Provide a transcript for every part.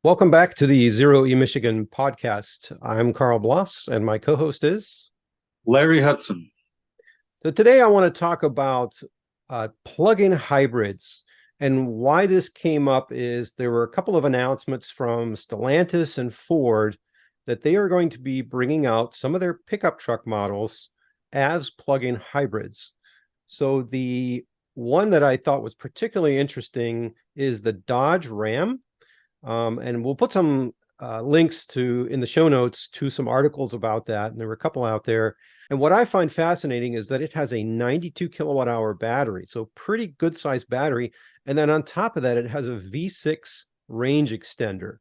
Welcome back to the Zero E Michigan podcast. I'm Carl Bloss, and my co-host is Larry Hudson. So today I want to talk about plug-in hybrids. And why this came up is there were a couple of announcements from Stellantis and Ford that they are going to be bringing out some of their pickup truck models as plug-in hybrids. So the one that I thought was particularly interesting is the Dodge Ram. And we'll put some links in the show notes to some articles about that. And there were a couple out there. And what I find fascinating is that it has a 92 kilowatt hour battery, so pretty good sized battery. And then on top of that, it has a V6 range extender.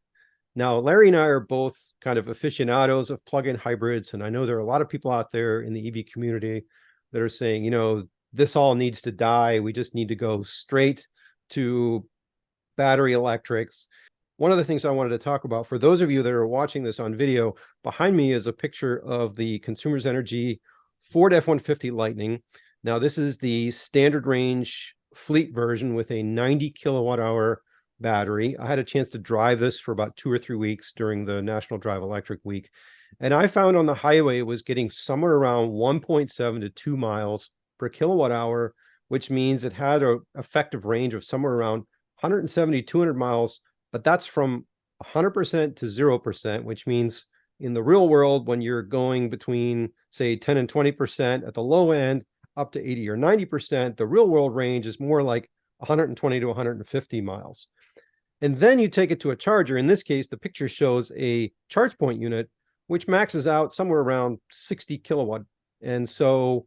Now, Larry and I are both kind of aficionados of plug-in hybrids, and I know there are a lot of people out there in the EV community that are saying, this all needs to die. We just need to go straight to battery electrics. One of the things I wanted to talk about, for those of you that are watching this on video, behind me is a picture of the Consumers Energy Ford F-150 Lightning. Now, this is the standard range fleet version with a 90 kilowatt hour battery. I had a chance to drive this for about 2 or 3 weeks during the National Drive Electric Week. And I found on the highway it was getting somewhere around 1.7 to 2 miles per kilowatt hour, which means it had an effective range of somewhere around 170, 200 miles. But that's from 100% to 0%, which means in the real world, when you're going between, say, 10 and 20% at the low end, up to 80 or 90%, the real world range is more like 120 to 150 miles. And then you take it to a charger. In this case, the picture shows a charge point unit, which maxes out somewhere around 60 kilowatt. And so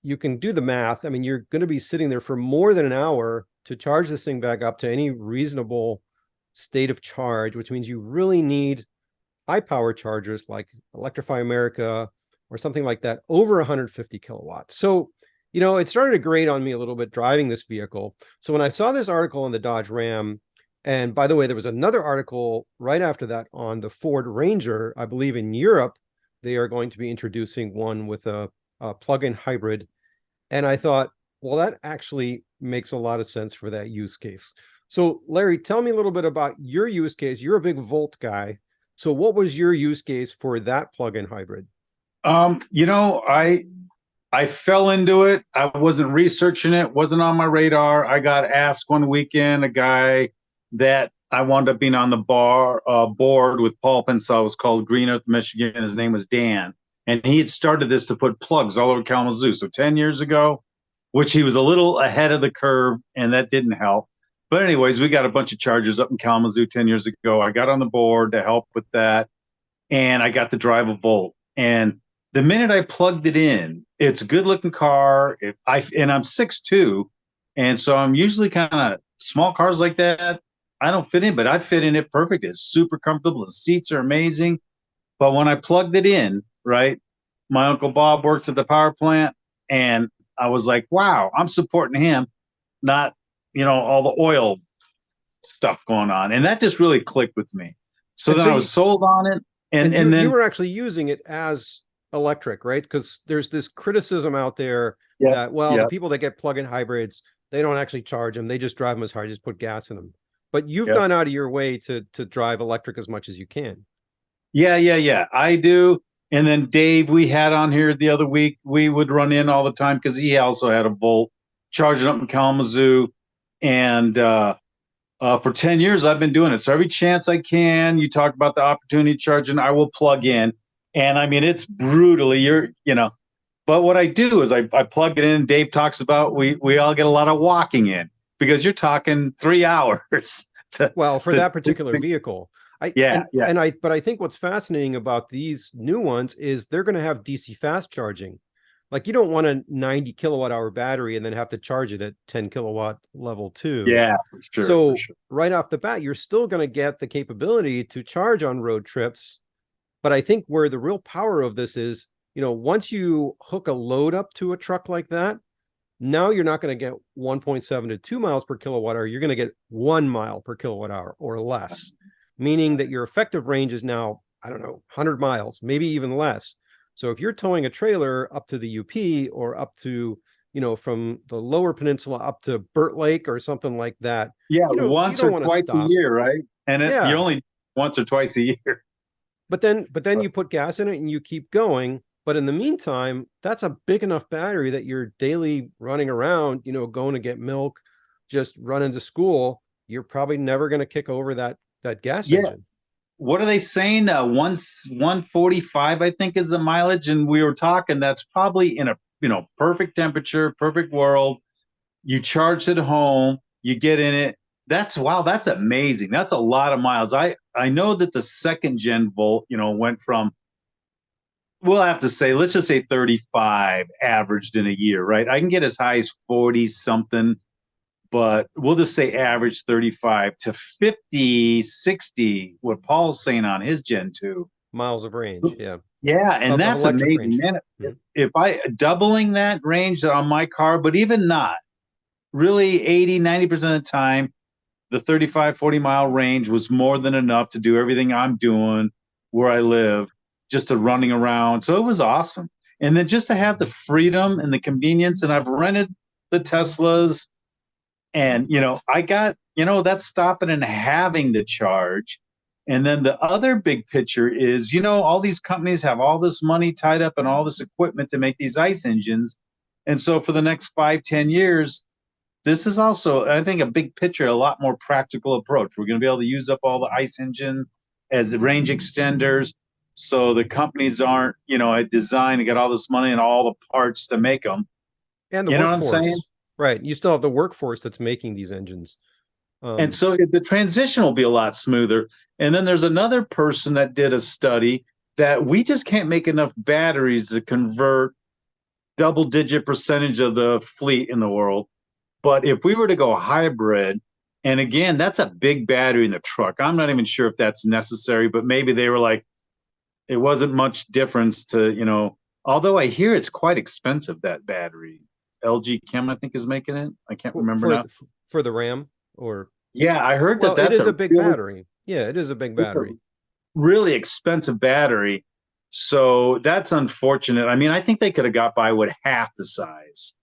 you can do the math. I mean, you're going to be sitting there for more than an hour to charge this thing back up to any reasonable state of charge, which means you really need high power chargers like Electrify America or something like that over 150 kilowatts. So, it started to grate on me a little bit driving this vehicle. So when I saw this article on the Dodge Ram, and by the way, there was another article right after that on the Ford Ranger, I believe in Europe, they are going to be introducing one with a plug-in hybrid. And I thought, well, that actually makes a lot of sense for that use case. So, Larry, tell me a little bit about your use case. You're a big Volt guy. So what was your use case for that plug-in hybrid? I fell into it. I wasn't researching it, wasn't on my radar. I got asked one weekend, a guy that I wound up being on the board with Paul Pensel, was called Green Earth Michigan. His name was Dan. And he had started this to put plugs all over Kalamazoo. So 10 years ago, which he was a little ahead of the curve, and that didn't help. But anyways, we got a bunch of chargers up in Kalamazoo 10 years ago. I got on the board to help with that, and I got to drive a Volt. And the minute I plugged it in, it's a good-looking car. And I'm 6'2", and so I'm usually kind of small cars like that. I don't fit in, but I fit in it perfect. It's super comfortable. The seats are amazing. But when I plugged it in, right, my Uncle Bob works at the power plant, and I was like, wow, I'm supporting him, not, all the oil stuff going on. And that just really clicked with me. So then I was sold on it. And then you were actually using it as electric, right? Because there's this criticism out there that, the people that get plug-in hybrids, they don't actually charge them. They just drive them as hard, just put gas in them. But you've gone out of your way to drive electric as much as you can. Yeah. I do. And then Dave, we had on here the other week, we would run in all the time because he also had a Volt, charging up in Kalamazoo. And for 10 years, I've been doing it. So every chance I can, you talk about the opportunity charging, I will plug in. And I mean, it's brutally, but what I do is I plug it in. Dave talks about, we all get a lot of walking in because you're talking 3 hours. For that particular vehicle. But I think what's fascinating about these new ones is they're going to have DC fast charging. Like, you don't want a 90 kilowatt hour battery and then have to charge it at 10 kilowatt level 2. Yeah, for sure. So right off the bat, you're still going to get the capability to charge on road trips. But I think where the real power of this is, once you hook a load up to a truck like that, now you're not going to get 1.7 to 2 miles per kilowatt hour. You're going to get 1 mile per kilowatt hour or less, meaning that your effective range is now, 100 miles, maybe even less. So if you're towing a trailer up to the UP or up to, from the lower peninsula up to Burt Lake or something like that. Yeah, once or twice a year, right? and you Yeah. only once or twice a year. But then you put gas in it and you keep going. But in the meantime, that's a big enough battery that you're daily running around, going to get milk, just running to school. You're probably never going to kick over that gas Yeah. engine. What are they saying? 145, I think, is the mileage. And we were talking, that's probably in a perfect temperature, perfect world. You charge it home, you get in it. That's amazing. That's a lot of miles. I know that the second gen Volt, went from, we'll have to say, let's just say 35 averaged in a year, right? I can get as high as 40 something, but we'll just say average 35 to 50, 60, what Paul's saying on his Gen 2. Miles of range. Yeah. Yeah, and Of that's electric amazing, range. man. Mhm. If I doubling that range on my car, but even not, really 80, 90% of the time, the 35, 40 mile range was more than enough to do everything I'm doing where I live, just to running around. So it was awesome. And then just to have the freedom and the convenience, and I've rented the Teslas, and I got, that's stopping and having to charge. And then the other big picture is, all these companies have all this money tied up and all this equipment to make these ICE engines. And so for the next 5, 10 years, this is also, I think, a big picture, a lot more practical approach. We're going to be able to use up all the ICE engine as range extenders. So the companies aren't, at design and get all this money and all the parts to make them. And the You know what I'm saying? workforce. Right. You still have the workforce that's making these engines. And so the transition will be a lot smoother. And then there's another person that did a study that we just can't make enough batteries to convert double-digit percentage of the fleet in the world. But if we were to go hybrid, and again, that's a big battery in the truck. I'm not even sure if that's necessary, but maybe they were like, it wasn't much difference to, although I hear it's quite expensive, that battery. LG Chem, I think, is making it. I can't remember now. For the RAM or. Yeah, I heard Well, that's it is a big battery. Yeah, it is a big battery. Really expensive battery. So that's unfortunate. I mean, I think they could have got by with half the size.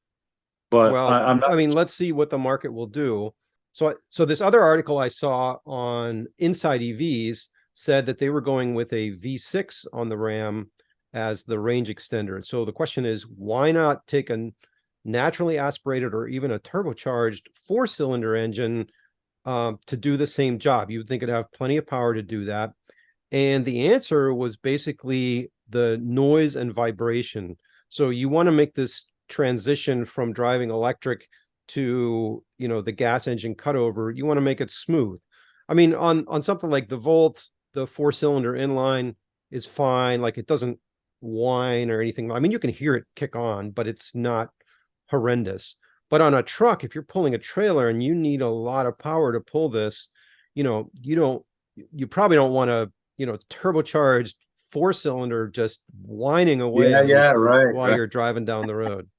But well, I'm not. I mean, let's see what the market will do. So this other article I saw on Inside EVs said that they were going with a V6 on the RAM as the range extender. So the question is, why not take a naturally aspirated or even a turbocharged 4-cylinder engine to do the same job? You would think it'd have plenty of power to do that. And the answer was basically the noise and vibration. So you want to make this transition from driving electric to, the gas engine cutover. You want to make it smooth. I mean, on something like the Volt, the 4-cylinder inline is fine. Like, it doesn't whine or anything. I mean, you can hear it kick on, but it's not horrendous. But on a truck, if you're pulling a trailer and you need a lot of power to pull this, you probably don't want a, turbocharged 4-cylinder just whining away Right. while you're driving down the road.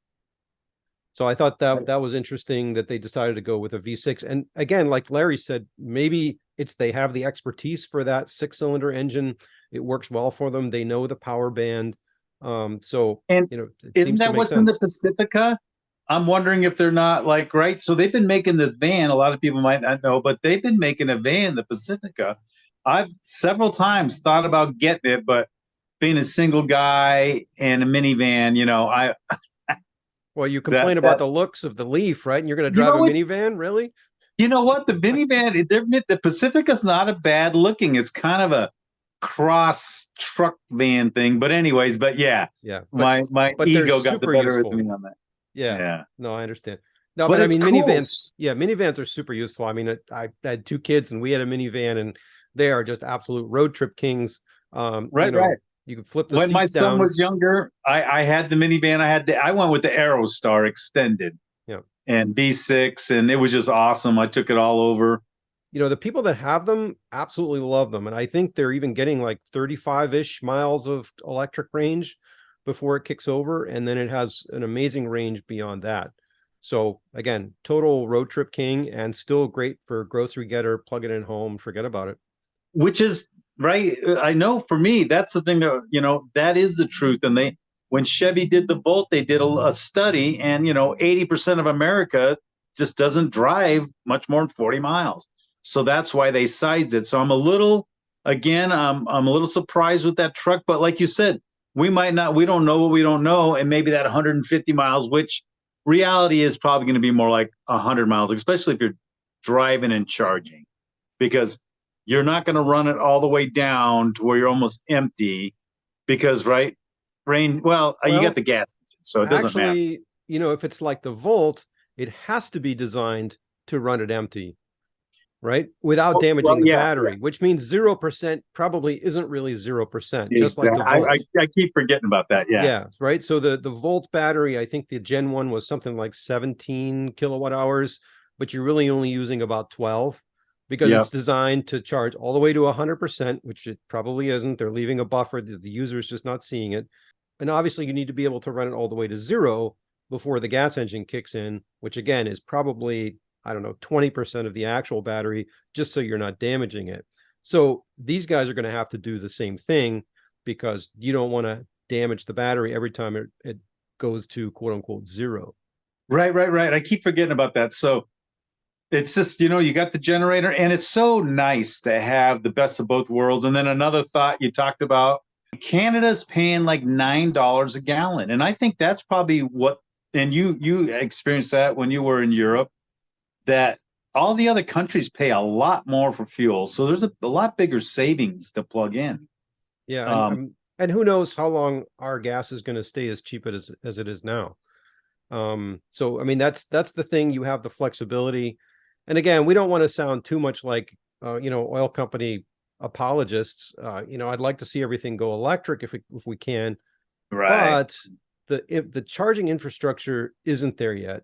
So I thought that was interesting that they decided to go with a V6. And again, like Larry said, maybe they have the expertise for that 6-cylinder engine. It works well for them. They know the power band. So, and it isn't seems that to make what's sense. in the Pacifica? I'm wondering if they're not like, right. So they've been making this van. A lot of people might not know, but they've been making a van, the Pacifica. I've several times thought about getting it, but being a single guy and a minivan, Well, you complain about the looks of the Leaf, right? And you're going to drive a minivan, really? You know what? The minivan, the Pacifica's not a bad looking. It's kind of a cross truck van thing. But anyways, yeah. My ego got the better of me on that. Yeah. No, I understand. No, but I mean, cool. minivans are super useful. I mean, I had 2 kids and we had a minivan, and they are just absolute road trip kings. Right. You can flip the when seats my son down. was younger, I had the minivan. I went with the Aerostar extended. Yeah. And B6, and it was just awesome. I took it all over. The people that have them absolutely love them. And I think they're even getting like 35-ish miles of electric range before it kicks over. And then it has an amazing range beyond that. So again, total road trip king, and still great for grocery getter, plug it in home, forget about it. Which is right. I know for me, that's the thing that, that is the truth. And when Chevy did the Volt, they did a study, and 80% of America just doesn't drive much more than 40 miles. So that's why they sized it. So I'm a little, again, I'm a little surprised with that truck. But like you said, we don't know what we don't know. And maybe that 150 miles, which reality is probably going to be more like 100 miles, especially if you're driving and charging, because you're not going to run it all the way down to where you're almost empty because, right? Well, you got Well, the gas engine, so it doesn't matter. actually, if it's like the Volt, it has to be designed to run it empty, right? Without Well, damaging the yeah, battery, which means 0% probably isn't really 0%, just like exactly. the Volt. I keep forgetting about that. Yeah. Yeah, right. So the Volt battery, I think the Gen 1 was something like 17 kilowatt hours, but you're really only using about 12 because Yep. it's designed to charge all the way to 100%, which it probably isn't. They're leaving a buffer that the user is just not seeing it. And obviously, you need to be able to run it all the way to zero before the gas engine kicks in, which again is probably, I don't know, 20% of the actual battery, just so you're not damaging it. So these guys are going to have to do the same thing because you don't want to damage the battery every time it goes to quote unquote zero. Right. I keep forgetting about that. So it's just, you got the generator, and it's so nice to have the best of both worlds. And then another thought you talked about, Canada's paying like $9 a gallon. And I think that's probably what, and you experienced that when you were in Europe, that all the other countries pay a lot more for fuel. So there's a lot bigger savings to plug in. Yeah, and Um, and who knows how long our gas is going to stay as cheap as it is now. So I mean that's the thing. You have the flexibility, and again, we don't want to sound too much like oil company apologists. I'd like to see everything go electric if we can, right. but if the charging infrastructure isn't there yet.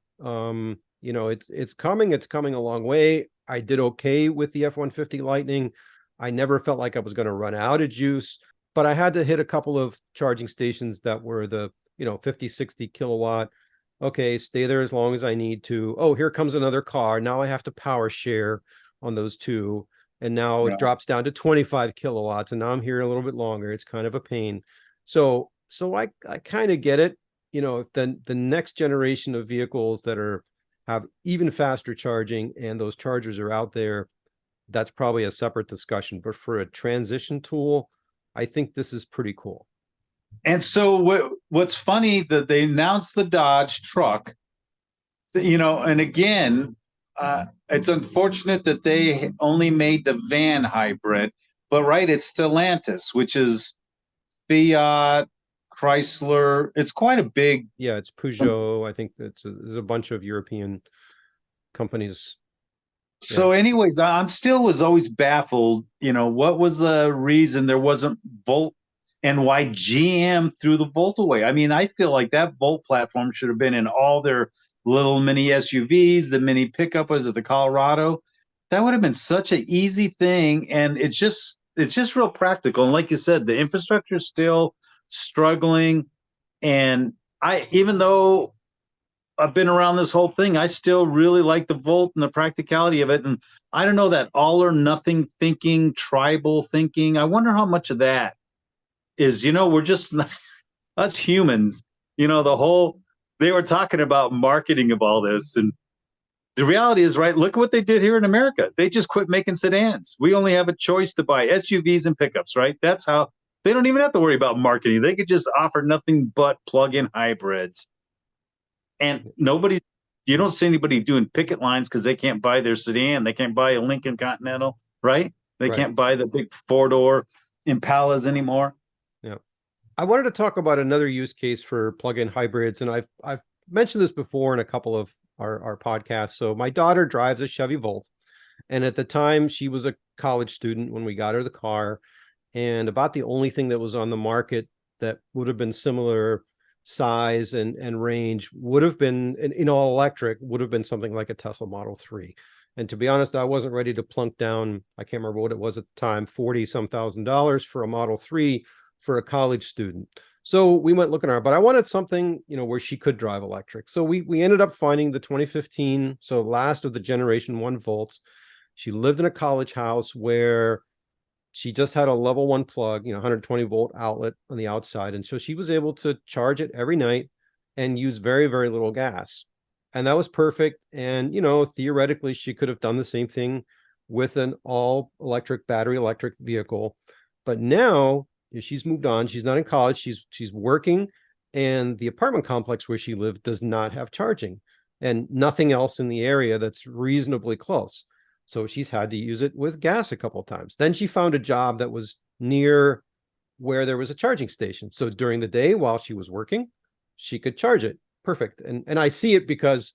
It's coming a long way. I did okay with the F-150 Lightning. I never felt like I was going to run out of juice, but I had to hit a couple of charging stations that were the 50, 60 kilowatt. Okay, stay there as long as I need to. Oh, here comes another car. Now I have to power share on those two. And now it Right. drops down to 25 kilowatts. And now I'm here a little bit longer. It's kind of a pain. So I kind of get it. If the next generation of vehicles that have even faster charging and those chargers are out there, that's probably a separate discussion. But for a transition tool, I think this is pretty cool. And so what's funny that they announced the Dodge truck, and again, it's unfortunate that they only made the van hybrid, but right, it's Stellantis, which is Fiat, Chrysler. It's quite a big. Yeah, it's Peugeot. I think there's a bunch of European companies. Yeah. So, anyways, I'm still was always baffled. What was the reason there wasn't Volt, and why GM threw the Volt away? I mean, I feel like that Volt platform should have been in all their little mini SUVs, the mini pickup was at the Colorado. That would have been such an easy thing, and it's just real practical. And like you said, the infrastructure is still struggling. And even though I've been around this whole thing, I still really like the Volt and the practicality of it. And I don't know, that all or nothing thinking, tribal thinking. I wonder how much of that is, we're just us humans, they were talking about marketing of all this. And the reality is, right, look at what they did here in America. They just quit making sedans. We only have a choice to buy SUVs and pickups, right? That's how they don't even have to worry about marketing. They could just offer nothing but plug-in hybrids. And you don't see anybody doing picket lines because they can't buy their sedan. They can't buy a Lincoln Continental, right? They Right. can't buy the big four-door Impalas anymore. Yeah. I wanted to talk about another use case for plug-in hybrids, and I've mentioned this before in a couple of our podcasts. So my daughter drives a Chevy Volt, and at the time she was a college student when we got her the car, and about the only thing that was on the market that would have been similar size and range would have been in all electric would have been something like a Tesla Model 3. And to be honest, I wasn't ready to plunk down, I can't remember what it was at the time, 40 some $1,000 for a Model 3 for a college student. So we went looking at her, but I wanted something, where she could drive electric. So we ended up finding the 2015, so last of the Generation 1 Volts. She lived in a college house where she just had a level 1 plug, 120 volt outlet on the outside. And so she was able to charge it every night and use very, very little gas. And that was perfect. And, theoretically, she could have done the same thing with an all electric, battery electric vehicle. But now she's moved on. She's not in college. She's working, and the apartment complex where she lived does not have charging, and nothing else in the area that's reasonably close. So she's had to use it with gas a couple of times. Then she found a job that was near where there was a charging station. So during the day while she was working, she could charge it. Perfect. And I see it because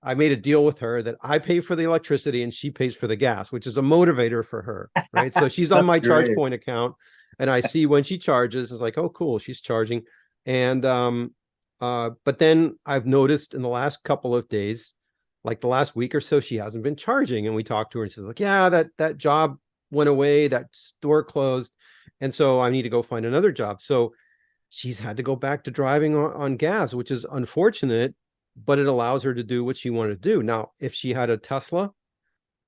I made a deal with her that I pay for the electricity and she pays for the gas, which is a motivator for her, right? So she's on That's my charge great. point account, and I see when she charges, it's like, oh, cool, she's charging. And but then I've noticed in the last couple of days, like the last week or so, she hasn't been charging. And we talked to her and she's like, yeah, that job went away, that store closed, and so I need to go find another job. So she's had to go back to driving on gas, which is unfortunate, but it allows her to do what she wanted to do. Now, if she had a Tesla,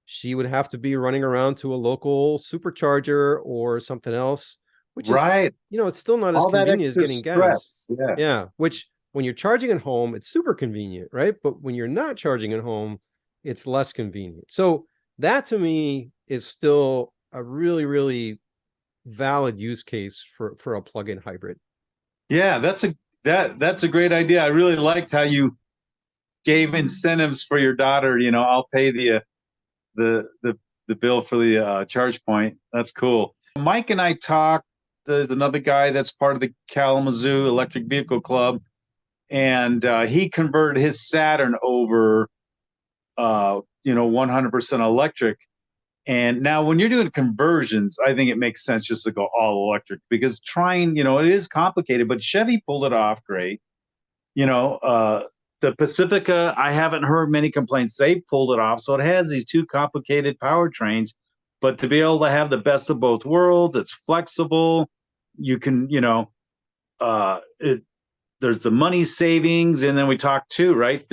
she would have to be running around to a local supercharger or something else, which is, Right. it's still not as All that convenient as extra getting gas. stress. Yeah. Yeah, which when you're charging at home, it's super convenient, right? But when you're not charging at home, it's less convenient. So that to me is still a really, really valid use case for a plug-in hybrid. Yeah, that's a great idea. I really liked how you gave incentives for your daughter. I'll pay the the bill for the charge point. That's cool. Mike and I talked. There's another guy that's part of the Kalamazoo Electric Vehicle Club, and he converted his Saturn over, 100% electric. And now when you're doing conversions, I think it makes sense just to go all electric, because trying, it is complicated, but Chevy pulled it off great. The Pacifica, I haven't heard many complaints. They pulled it off. So it has these two complicated powertrains, but to be able to have the best of both worlds, it's flexible. You can, there's the money savings. And then we talked too, right?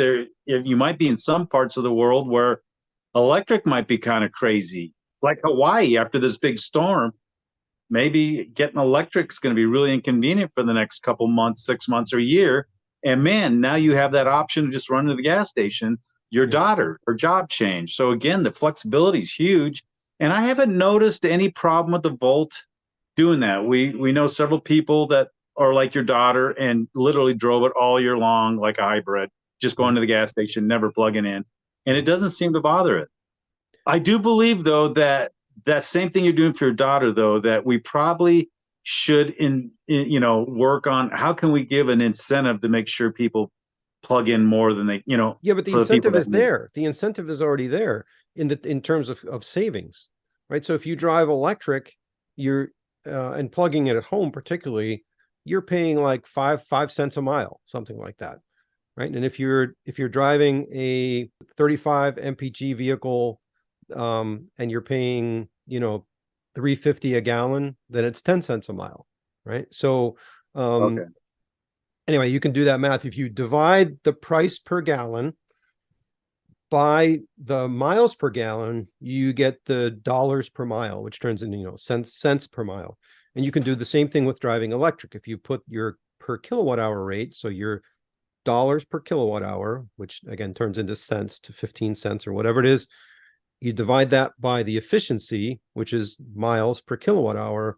You might be in some parts of the world where electric might be kind of crazy, like Hawaii after this big storm. Maybe getting electric is going to be really inconvenient for the next couple months, 6 months or a year. And man, now you have that option to just run to the gas station. Your daughter, her job changed. So again, the flexibility is huge. And I haven't noticed any problem with the Volt doing that. We know several people that are like your daughter and literally drove it all year long like a hybrid, just going to the gas station, never plugging in. And it doesn't seem to bother it. I do believe, though, that same thing you're doing for your daughter, though, that we probably should work on how can we give an incentive to make sure people plug in more than they, Yeah, but the incentive is there. The incentive is already there in terms of savings, right? So if you drive electric, you're and plugging it at home, particularly, you're paying like five cents a mile, something like that, right? And if you're driving a 35 mpg vehicle, and you're paying, $3.50 a gallon, then it's 10 cents a mile, right? So Okay. anyway, you can do that math. If you divide the price per gallon by the miles per gallon, you get the dollars per mile, which turns into, cents per mile. And you can do the same thing with driving electric. If you put your per kilowatt hour rate, so your dollars per kilowatt hour, which again turns into cents to 15 cents or whatever it is, you divide that by the efficiency, which is miles per kilowatt hour.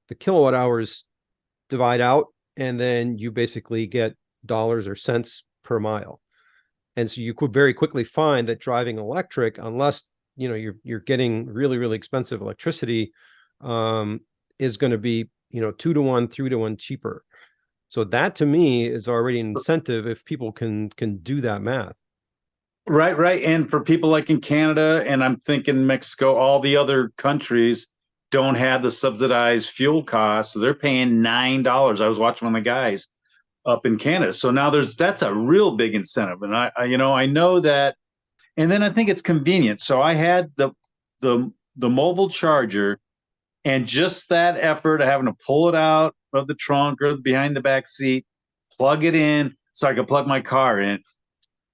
The kilowatt hours divide out, and then you basically get dollars or cents per mile. And so you could very quickly find that driving electric, unless you're getting really, really expensive electricity, is going to be 2-to-1, 3-to-1 cheaper. So that to me is already an incentive if people can do that math. Right. And for people like in Canada, and I'm thinking Mexico, all the other countries don't have the subsidized fuel costs. So they're paying $9. I was watching one of the guys up in Canada. So now that's a real big incentive. And I know that. And then I think it's convenient. So I had the mobile charger, and just that effort of having to pull it out of the trunk or behind the back seat, plug it in so I could plug my car in.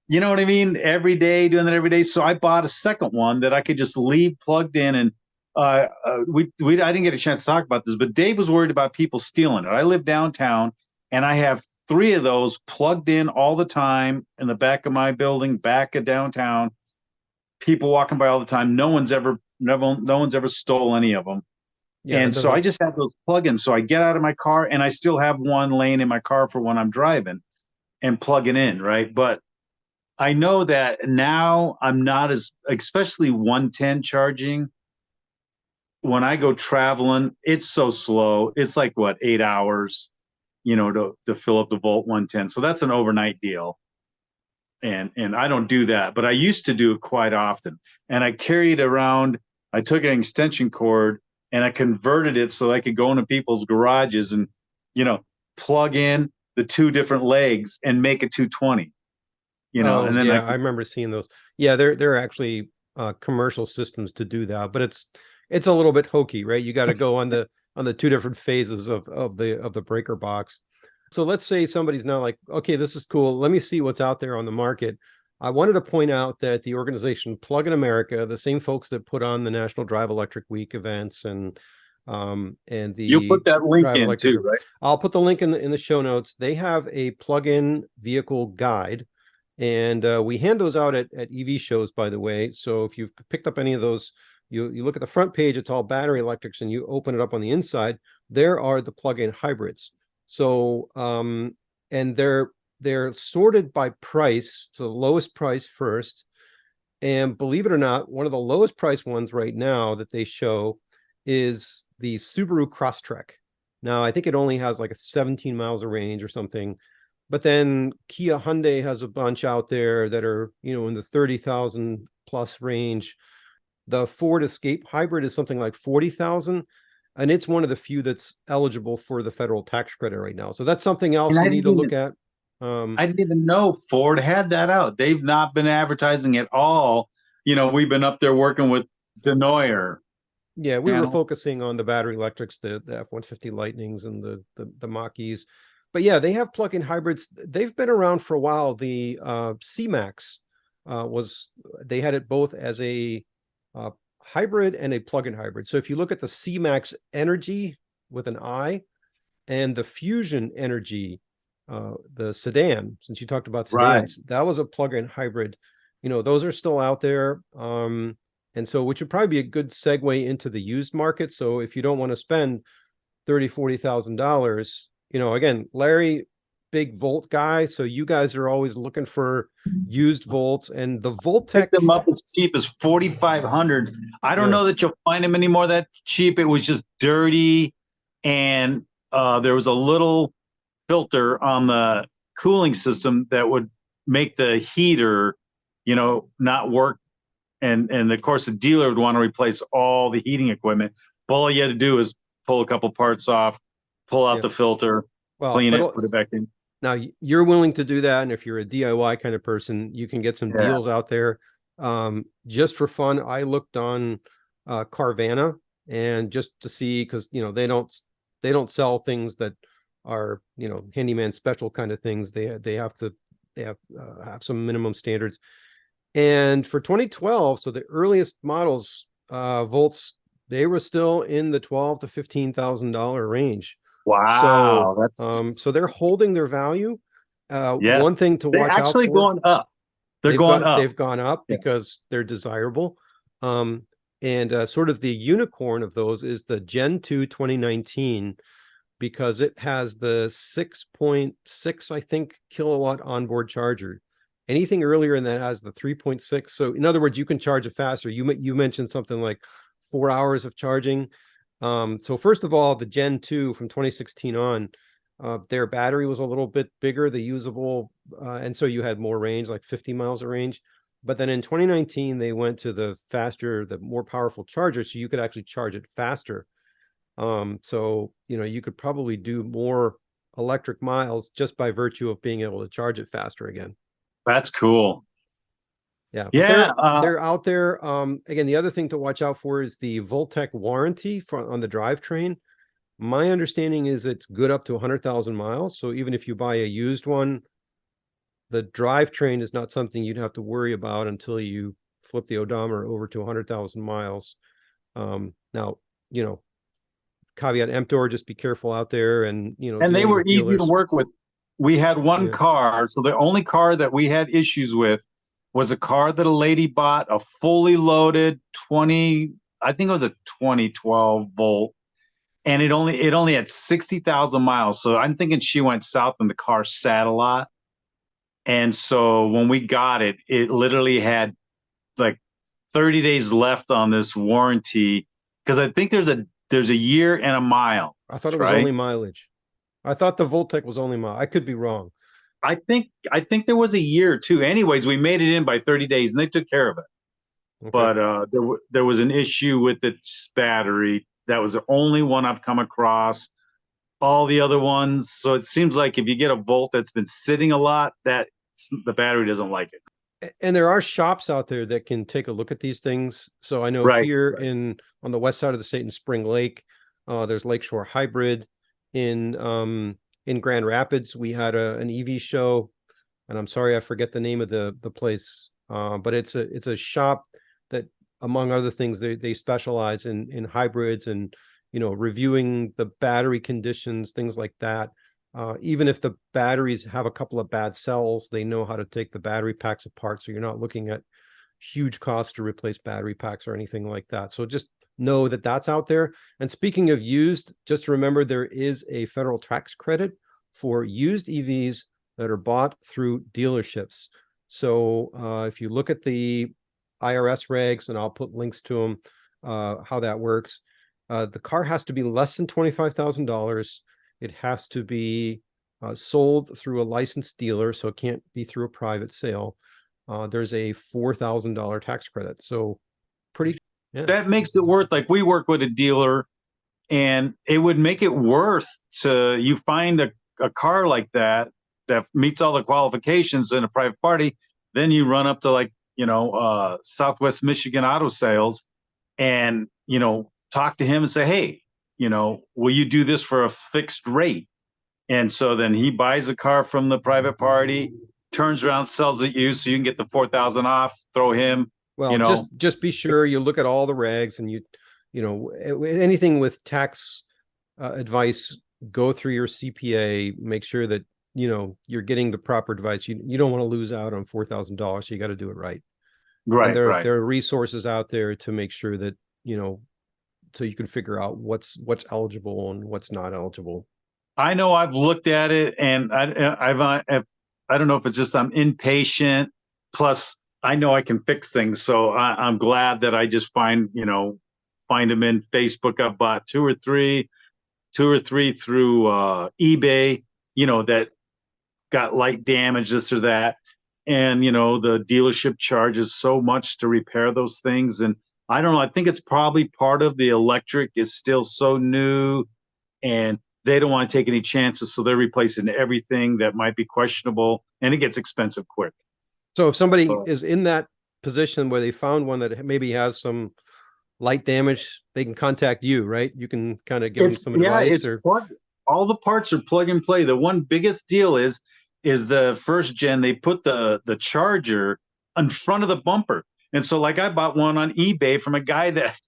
You know what I mean? Every day, doing that every day. So I bought a second one that I could just leave plugged in. And I didn't get a chance to talk about this, but Dave was worried about people stealing it. I live downtown, and I have 3 of those plugged in all the time in the back of my building, back of downtown. People walking by all the time. No one's ever no one's ever stole any of them. Yeah, that And so I doesn't. just have those plugins. So I get out of my car and I still have one laying in my car for when I'm driving and plug it in, right? But I know that now I'm not as, especially 110 charging. When I go traveling, it's so slow. It's like what, 8 hours, to fill up the Volt 110. So that's an overnight deal. And I don't do that, but I used to do it quite often. And I carried around, I took an extension cord and I converted it so I could go into people's garages and, you know, plug in the two different legs and make a 220, Oh and then I yeah, I could, remember seeing those. Yeah, there are actually commercial systems to do that, but it's a little bit hokey, right? You got to go on the two different phases of the breaker box. So let's say somebody's now like, okay, this is cool. Let me see what's out there on the market. I wanted to point out that the organization Plug in America, the same folks that put on the National Drive Electric Week events and you'll the put that link Drive in Electric, too, right? I'll put the link in the show notes. They have a plug-in vehicle guide, and we hand those out at EV shows, by the way. So if you've picked up any of those, you look at the front page, it's all battery electrics, and you open it up on the inside, there are the plug-in hybrids. So and they're sorted by price, so the lowest price first. And believe it or not, one of the lowest price ones right now that they show is the Subaru Crosstrek. Now, I think it only has like a 17 miles of range or something. But then Kia Hyundai has a bunch out there that are, in the 30,000 plus range. The Ford Escape Hybrid is something like 40,000, and it's one of the few that's eligible for the federal tax credit right now. So that's something And else you need to look at. I didn't even know Ford had that out. They've not been advertising at all. We've been up there working with Denoyer Yeah, we were channel. focusing on the battery electrics, the F-150 Lightnings and the Mach-E's. But yeah, they have plug-in hybrids. They've been around for a while. The C-Max they had it both as a hybrid and a plug-in hybrid. So if you look at the C-Max Energy with an I and the Fusion Energy, the sedan, since you talked about Right. sedans, that was a plug-in hybrid. Those are still out there. And so, which would probably be a good segue into the used market. So if you don't want to spend $30,000, again, Larry, big Volt guy. So you guys are always looking for used Volts, and the Pick Voltec. them up as cheap as 4,500. I don't Yeah. know that you'll find them anymore that cheap. It was just dirty, and there was a little filter on the cooling system that would make the heater, not work. And of course, the dealer would want to replace all the heating equipment. But all you had to do is pull a couple parts off, pull out Yeah. the filter, Well, clean but it, put it back in. now you're willing to do that, and if you're a DIY kind of person, you can get some Yeah. deals out there. Just for fun, I looked on Carvana, and just to see, because they don't sell things that are handyman special kind of things. They have some minimum standards. And for 2012, so the earliest models, Volts, they were still in the 12 to $15,000 range. So, Wow, so that's they're holding their value. yes. One thing to They're watch out actually for, going up. They're going up. they've gone up Yeah. because they're desirable. And sort of the unicorn of those is the Gen 2 2019, because it has the 6.6, I think, kilowatt onboard charger. Anything earlier in that has the 3.6. So in other words, you can charge it faster. You mentioned something like 4 hours of charging. So first of all, the Gen 2 from 2016 on, their battery was a little bit bigger, the usable, and so you had more range, like 50 miles of range. But then in 2019, they went to the faster, the more powerful charger, so you could actually charge it faster. So you could probably do more electric miles just by virtue of being able to charge it faster again. That's cool. Yeah, but Yeah. they're out there. Again, the other thing to watch out for is the Voltec warranty on the drivetrain. My understanding is it's good up to 100,000 miles. So even if you buy a used one, the drivetrain is not something you'd have to worry about until you flip the odometer over to 100,000 miles. Now, caveat emptor, just be careful out there, and And they dealing were with easy to dealers. work with. We had one Yeah. car. So the only car that we had issues with was a car that a lady bought, a fully loaded 20 I think it was a 2012 Volt, and it only had 60,000 miles. So I'm thinking she went south and the car sat a lot. And so when we got it, it literally had like 30 days left on this warranty, because I think there's a year and a mile, I thought it was right? only mileage. I thought the Voltec was only mile. I could be wrong. I think there was a year too. Anyways, we made it in by 30 days and they took care of it. Okay. But there was an issue with its battery. That was the only one I've come across. All the other ones. So it seems like if you get a Volt that's been sitting a lot, that the battery doesn't like it. And there are shops out there that can take a look at these things. So I know Right. here Right. on the west side of the state in Spring Lake, there's Lakeshore Hybrid. In Grand Rapids, we had an EV show, and I'm sorry I forget the name of the place, but it's a shop that, among other things, they specialize in hybrids and reviewing the battery conditions, things like that. Even if the batteries have a couple of bad cells, they know how to take the battery packs apart, so you're not looking at huge costs to replace battery packs or anything like that. So just know that that's out there. And speaking of used, just remember there is a federal tax credit for used EVs that are bought through dealerships. So if you look at the IRS regs, and I'll put links to them, how that works, the car has to be less than $25,000. It has to be sold through a licensed dealer, so it can't be through a private sale. There's a $4,000 tax credit. So pretty, yeah. That makes it worth, like, we work with a dealer, and it would make it worth to you find a car like that that meets all the qualifications in a private party. Then you run up to, like, Southwest Michigan Auto Sales, and talk to him and say, hey, will you do this for a fixed rate? And so then he buys a car from the private party, turns around, sells it you, so you can get the 4,000 off. Throw him, Well, just be sure you look at all the regs, and anything with tax advice, go through your CPA, make sure that you're getting the proper advice. You don't want to lose out on $4,000, so you got to do it right. And right, there right. there are resources out there to make sure that so you can figure out what's eligible and what's not eligible. I know I've looked at it, and I don't know if it's just I'm impatient. Plus, I know I can fix things, so I'm glad that I just find them in Facebook. I've bought two or three through eBay. That got light damage, this or that, and the dealership charges so much to repair those things. And I don't know. I think it's probably part of the electric is still so new, and they don't want to take any chances, so they're replacing everything that might be questionable, and it gets expensive quick. So if somebody So is in that position where they found one that maybe has some light damage, they can contact you, right? You can kind of give them some advice, it's or plug. All the parts are plug and play. The one biggest deal is the first gen. They put the charger in front of the bumper, and so, like, I bought one on eBay from a guy that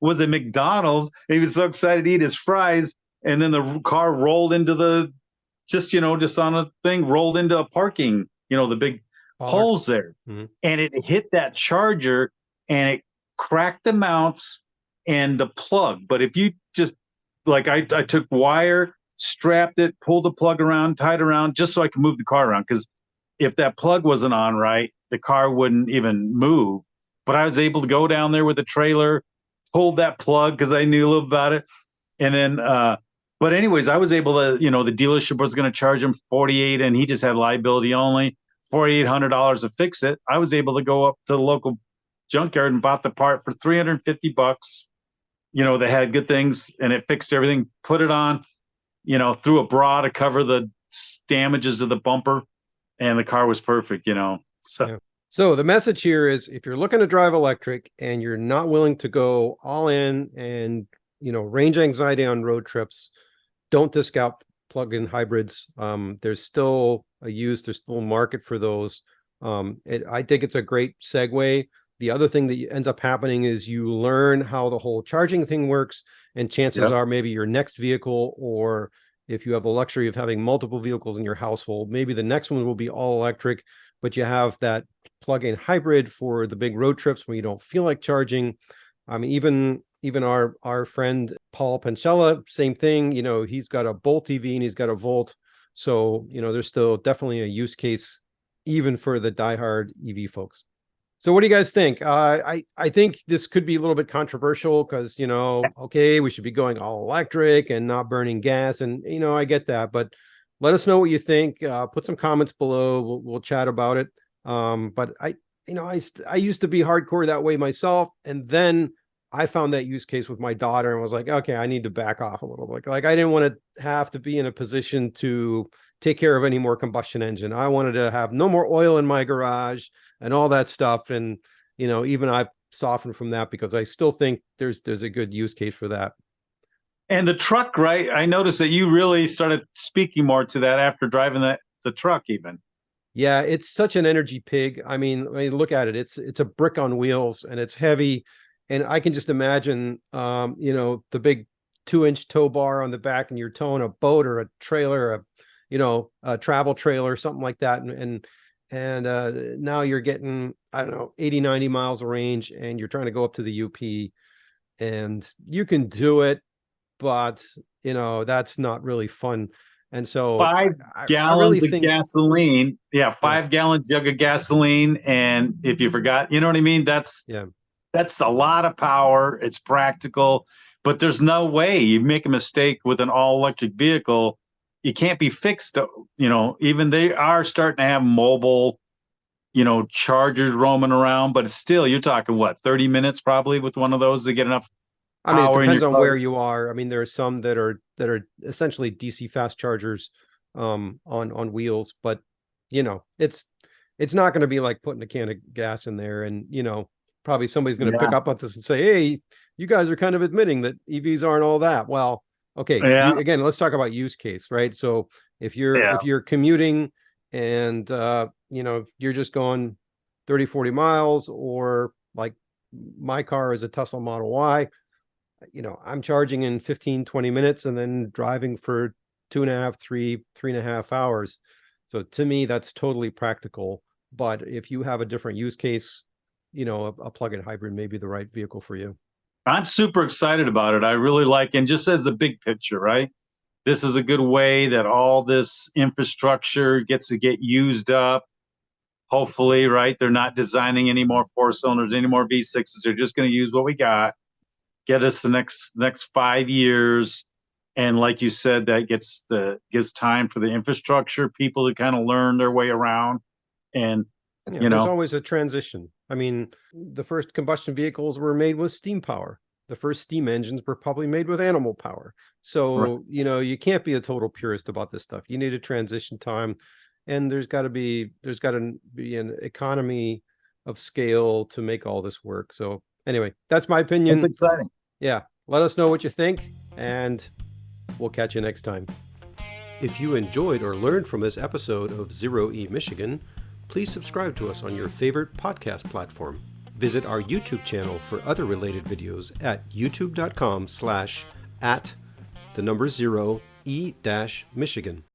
was at McDonald's. He was so excited to eat his fries, and then the car rolled into the just on a thing, rolled into a parking, the big Pollard. holes there, Mhm. and it hit that charger, and it cracked the mounts and the plug. But if you just, like, I took wire, strapped it, pulled the plug around, tied around, just so I could move the car around, because if that plug wasn't on right, the car wouldn't even move. But I was able to go down there with the trailer, pulled that plug because I knew a little about it, and then but anyways, I was able to, the dealership was going to charge him 48, and he just had liability only, $4,800 to fix it. I was able to go up to the local junkyard and bought the part for $350. They had good things, and it fixed everything. Put it on, threw a bra to cover the damages to the bumper, and the car was perfect. So. Yeah. So the message here is, if you're looking to drive electric and you're not willing to go all in and range anxiety on road trips, don't discount plug-in hybrids. There's still there's still a market for those. I think it's a great segue. The other thing that ends up happening is you learn how the whole charging thing works, and chances are maybe your next vehicle, or if you have the luxury of having multiple vehicles in your household, maybe the next one will be all electric, but you have that plug-in hybrid for the big road trips when you don't feel like charging. I mean, even our friend Paul Pancella, same thing. He's got a Bolt EV and he's got a Volt. So, there's still definitely a use case even for the diehard EV folks. So what do you guys think? I think this could be a little bit controversial because, okay, we should be going all electric and not burning gas. And, I get that, but let us know what you think. Put some comments below. We'll chat about it. But I used to be hardcore that way myself. And then I found that use case with my daughter and was like, okay, I need to back off a little bit. Like I didn't want to have to be in a position to take care of any more combustion engine. I wanted to have no more oil in my garage and all that stuff. And, even I've softened from that because I still think there's a good use case for that. And the truck, right? I noticed that you really started speaking more to that after driving the truck even. Yeah, it's such an energy pig. I mean, look at it. It's a brick on wheels and it's heavy. And I can just imagine, the big 2-inch tow bar on the back and you're towing a boat or a trailer, a travel trailer, something like that. And now you're getting, I don't know, 80, 90 miles of range and you're trying to go up to the UP and you can do it, but that's not really fun. And so 5 gallons I really of think gasoline. Yeah, 5 gallon jug of gasoline. And if you forgot, you know what I mean? That's a lot of power. It's practical, but there's no way you make a mistake with an all electric vehicle. You can't be fixed. Even they are starting to have mobile, chargers roaming around, but it's still, you're talking what, 30 minutes probably with one of those to get enough I mean, it power in depends your on car. where you are. I mean, there are some that are essentially DC fast chargers on wheels, but it's not going to be like putting a can of gas in there and probably somebody's going to pick Yeah. up on this and say, "Hey, you guys are kind of admitting that EVs aren't all that." Well, okay, Yeah. again, let's talk about use case, right? So if Yeah. you're commuting and you're just going 30, 40 miles, or like my car is a Tesla Model Y, I'm charging in 15, 20 minutes and then driving for 2.5, 3.5 hours. So to me, that's totally practical. But if you have a different use case, a plug-in hybrid may be the right vehicle for you. I'm super excited about it. I really like, and just as the big picture, right? This is a good way that all this infrastructure gets to get used up. Hopefully, right? They're not designing any more 4 cylinders, any more V6s. They're just going to use what we got, get us the next 5 years. And like you said, that gives time for the infrastructure, people to kind of learn their way around. And Yeah, there's always a transition. I mean, the first combustion vehicles were made with steam power. The first steam engines were probably made with animal power. So, you can't be a total purist about this stuff. You need a transition time, and there's got to be an economy of scale to make all this work. So anyway, that's my opinion. That's exciting. Yeah, let us know what you think, and we'll catch you next time. If you enjoyed or learned from this episode of Zero E Michigan, please subscribe to us on your favorite podcast platform. Visit our YouTube channel for other related videos at youtube.com/@0E-Michigan.